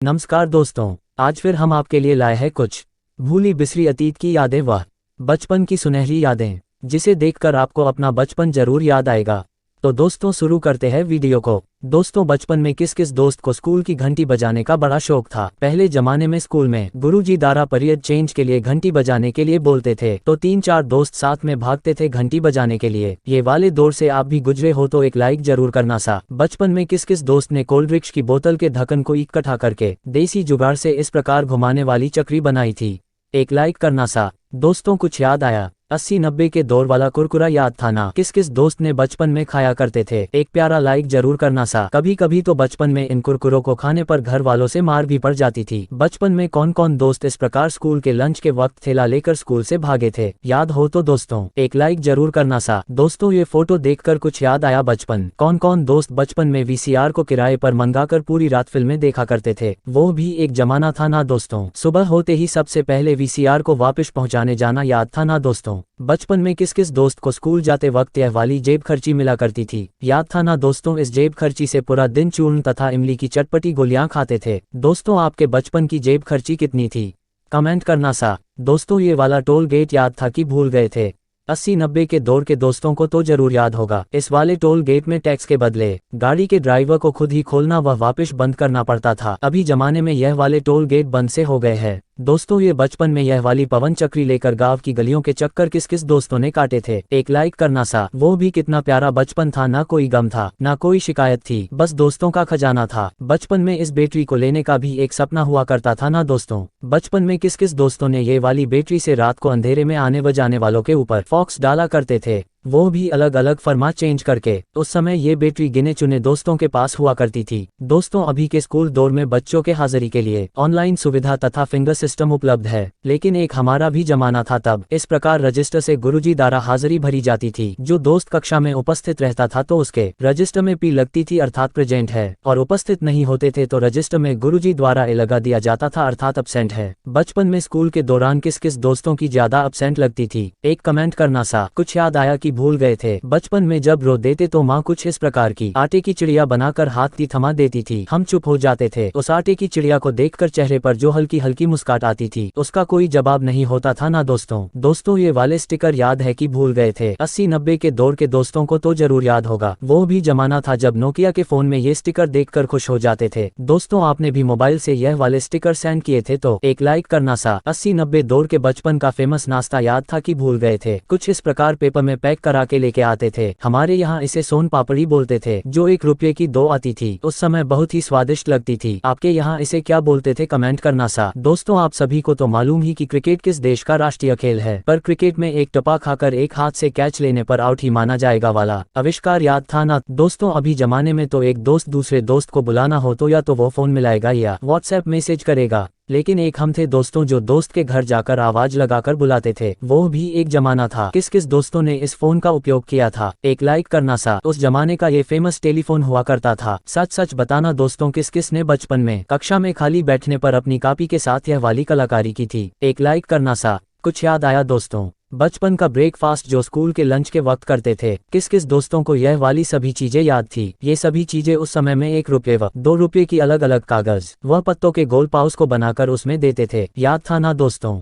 नमस्कार दोस्तों, आज फिर हम आपके लिए लाए हैं कुछ भूली बिसरी अतीत की यादें, वह बचपन की सुनहरी यादें जिसे देखकर आपको अपना बचपन जरूर याद आएगा। तो दोस्तों शुरू करते हैं वीडियो को। दोस्तों, बचपन में किस किस दोस्त को स्कूल की घंटी बजाने का बड़ा शौक था। पहले जमाने में स्कूल में गुरुजी द्वारा पीरियड चेंज के लिए घंटी बजाने के लिए बोलते थे तो 3-4 दोस्त साथ में भागते थे घंटी बजाने के लिए। ये वाले दौर से आप भी गुजरे हो तो एक लाइक जरूर करना सा। बचपन में किस किस दोस्त ने कोल्ड ड्रिंक्स की बोतल के ढक्कन को इकट्ठा करके देसी जुगाड़ से इस प्रकार घुमाने वाली चक्री बनाई थी, एक लाइक करना सा। दोस्तों, कुछ याद आया 80-90 के दौर वाला कुरकुरा याद था ना। किस किस दोस्त ने बचपन में खाया करते थे, एक प्यारा लाइक जरूर करना सा। कभी कभी तो बचपन में इन कुरकुरों को खाने पर घर वालों से मार भी पड़ जाती थी। बचपन में कौन कौन दोस्त इस प्रकार स्कूल के लंच के वक्त थैला लेकर स्कूल से भागे थे, याद हो तो दोस्तों एक लाइक जरूर करना सा। दोस्तों, ये फोटो देखकर कुछ याद आया बचपन। कौन कौन दोस्त बचपन में वीसीआर को किराए पर मंगाकर पूरी रात फिल्में देखा करते थे, वो भी एक जमाना था ना दोस्तों। सुबह होते ही सबसे पहले वीसीआर को वापस पहुंचाने जाना याद था ना दोस्तों। बचपन में किस किस दोस्त को स्कूल जाते वक्त यह वाली जेब खर्ची मिला करती थी, याद था ना दोस्तों। इस जेब खर्ची से पूरा दिन चूर्ण तथा इमली की चटपटी गोलियां खाते थे। दोस्तों, आपके बचपन की जेब खर्ची कितनी थी, कमेंट करना सा। दोस्तों, ये वाला टोल गेट याद था कि भूल गए थे। 80-90 के दौर के दोस्तों को तो जरूर याद होगा। इस वाले टोल गेट में टैक्स के बदले गाड़ी के ड्राइवर को खुद ही खोलना व वापस बंद करना पड़ता था। अभी जमाने में यह वाले टोल गेट बंद से हो गए हैं। दोस्तों, ये बचपन में यह वाली पवन चक्री लेकर गांव की गलियों के चक्कर किस किस दोस्तों ने काटे थे, एक लाइक करना सा। वो भी कितना प्यारा बचपन था, ना कोई गम था ना कोई शिकायत थी, बस दोस्तों का खजाना था। बचपन में इस बैटरी को लेने का भी एक सपना हुआ करता था ना दोस्तों। बचपन में किस किस दोस्तों ने ये वाली बैटरी से रात को अंधेरे में आने व जाने वालों के ऊपर फॉक्स डाला करते थे, वो भी अलग अलग फरमा चेंज करके। उस समय ये बैटरी गिने चुने दोस्तों के पास हुआ करती थी। दोस्तों, अभी के स्कूल दौर में बच्चों के हाजिरी के लिए ऑनलाइन सुविधा तथा फिंगर सिस्टम उपलब्ध है, लेकिन एक हमारा भी जमाना था तब इस प्रकार रजिस्टर से गुरुजी द्वारा हाजिरी भरी जाती थी। जो दोस्त कक्षा में उपस्थित रहता था तो उसके रजिस्टर में पी लगती थी अर्थात प्रेजेंट है, और उपस्थित नहीं होते थे तो रजिस्टर में गुरुजी द्वारा ए लगा दिया जाता था अर्थात अब्सेंट है। बचपन में स्कूल के दौरान किस किस दोस्तों की ज्यादा अब्सेंट लगती थी, एक कमेंट करना सा। कुछ याद आया कि भूल गए थे। बचपन में जब रो देते तो माँ कुछ इस प्रकार की आटे की चिड़िया बनाकर हाथ की थमा देती थी, हम चुप हो जाते थे। उस आटे की चिड़िया को देखकर चेहरे पर जो हल्की हल्की मुस्कान आती थी उसका कोई जवाब नहीं होता था ना दोस्तों। ये वाले स्टिकर याद है कि भूल गए थे। 80-90 के दौर के दोस्तों को तो जरूर याद होगा। वो भी जमाना था जब नोकिया के फोन में ये स्टिकर देखकर खुश हो जाते थे। दोस्तों, आपने भी मोबाइल से यह वाले स्टिकर सेंड किए थे तो एक लाइक करना सा। 80-90 दौर के बचपन का फेमस नाश्ता याद था कि भूल गए थे। कुछ इस प्रकार पेपर में पैक करा के लेके आते थे। हमारे यहाँ इसे सोन पापड़ी बोलते थे, जो 1 रुपये की 2 आती थी। उस समय बहुत ही स्वादिष्ट लगती थी। आपके यहाँ इसे क्या बोलते थे, कमेंट करना सा। दोस्तों, आप सभी को तो मालूम ही कि क्रिकेट किस देश का राष्ट्रीय खेल है, पर क्रिकेट में एक टपा खाकर एक हाथ से कैच लेने पर आउट ही माना जाएगा वाला आविष्कार याद था ना दोस्तों। अभी जमाने में तो एक दोस्त दूसरे दोस्त को बुलाना हो तो या तो वो फोन मिलाएगा या व्हाट्सएप मैसेज करेगा, लेकिन एक हम थे दोस्तों जो दोस्त के घर जाकर आवाज लगाकर बुलाते थे, वो भी एक जमाना था। किस किस दोस्तों ने इस फोन का उपयोग किया था, एक लाइक करना सा। उस जमाने का ये फेमस टेलीफोन हुआ करता था। सच सच बताना दोस्तों, किस किस ने बचपन में कक्षा में खाली बैठने पर अपनी कॉपी के साथ यह वाली कलाकारी की थी, एक लाइक करना सा। कुछ याद आया दोस्तों, बचपन का ब्रेकफास्ट जो स्कूल के लंच के वक्त करते थे। किस किस दोस्तों को यह वाली सभी चीजें याद थी। ये सभी चीजें उस समय में 1 रुपये व 2 रुपये की अलग अलग कागज व पत्तों के गोल पाउच को बनाकर उसमें देते थे, याद था ना दोस्तों।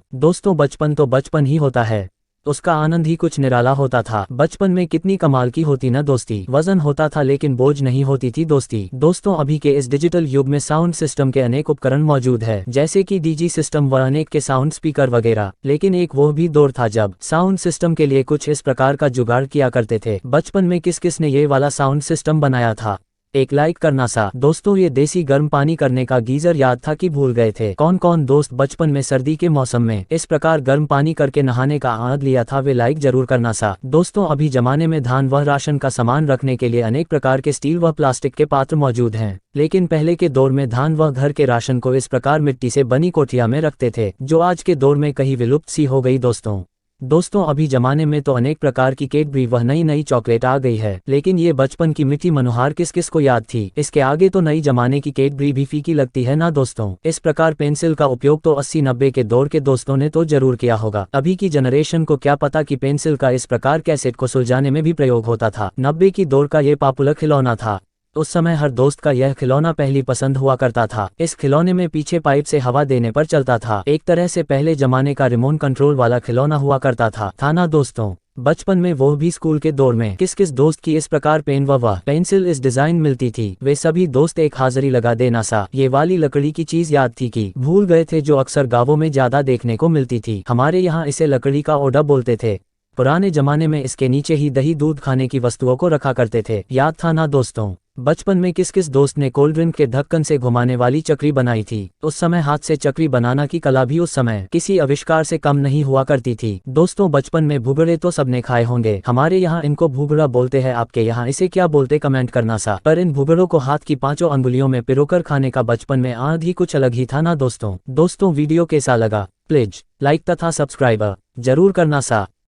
बचपन तो बचपन ही होता है, उसका आनंद ही कुछ निराला होता था। बचपन में कितनी कमाल की होती ना दोस्ती, वजन होता था लेकिन बोझ नहीं होती थी दोस्ती। दोस्तों, अभी के इस डिजिटल युग में साउंड सिस्टम के अनेक उपकरण मौजूद है, जैसे कि डीजी सिस्टम व अनेक के साउंड स्पीकर वगैरह, लेकिन एक वो भी दौर था जब साउंड सिस्टम के लिए कुछ इस प्रकार का जुगाड़ किया करते थे। बचपन में किस किस ने ये वाला साउंड सिस्टम बनाया था, एक लाइक करना सा। दोस्तों, ये देसी गर्म पानी करने का गीजर याद था कि भूल गए थे। कौन कौन दोस्त बचपन में सर्दी के मौसम में इस प्रकार गर्म पानी करके नहाने का आनंद लिया था, वे लाइक जरूर करना सा। दोस्तों, अभी जमाने में धान व राशन का सामान रखने के लिए अनेक प्रकार के स्टील व प्लास्टिक के पात्र मौजूद हैं, लेकिन पहले के दौर में धान व घर के राशन को इस प्रकार मिट्टी से बनी कोठिया में रखते थे, जो आज के दौर में कहीं विलुप्त सी हो गई दोस्तों, अभी जमाने में तो अनेक प्रकार की कैडबरी व नई नई चॉकलेट आ गई है, लेकिन ये बचपन की मीठी मनोहार किस किस को याद थी। इसके आगे तो नई जमाने की कैडबरी भी फीकी लगती है ना दोस्तों। इस प्रकार पेंसिल का उपयोग तो 80-90 के दौर के दोस्तों ने तो जरूर किया होगा। अभी की जनरेशन को क्या पता कि पेंसिल का इस प्रकार कैसेट को सुलझाने में भी प्रयोग होता था। 90 की दौर का ये पॉपुलर खिलौना था। उस समय हर दोस्त का यह खिलौना पहली पसंद हुआ करता था। इस खिलौने में पीछे पाइप से हवा देने पर चलता था। एक तरह से पहले जमाने का रिमोट कंट्रोल वाला खिलौना हुआ करता था ना दोस्तों। बचपन में वो भी स्कूल के दौर में किस किस दोस्त की इस प्रकार पेन व पेंसिल इस डिजाइन मिलती थी। वे सभी दोस्त एक हाजिरी लगा देना सा ये वाली लकड़ी की चीज याद थी कि भूल गए थे, जो अक्सर गांवों में ज्यादा देखने को मिलती थी। हमारे यहाँ इसे लकड़ी का ओडा बोलते थे। पुराने जमाने में इसके नीचे ही दही दूध खाने की वस्तुओं को रखा करते थे। याद था ना दोस्तों। बचपन में किस किस दोस्त ने कोल्ड ड्रिंक के ढक्कन से घुमाने वाली चक्री बनाई थी। उस समय हाथ से चक्री बनाना की कला भी उस समय किसी आविष्कार से कम नहीं हुआ करती थी। दोस्तों बचपन में भुगड़े तो सबने खाए होंगे। हमारे यहाँ इनको भुगड़ा बोलते हैं। आपके यहाँ इसे क्या बोलते कमेंट करना सा। पर इन भुगड़ों को हाथ की 5 अंगुलियों में पिरोकर खाने का बचपन में आनंद ही कुछ अलग ही था ना दोस्तों। वीडियो कैसा लगा प्लीज लाइक तथा सब्सक्राइब जरूर करना सा।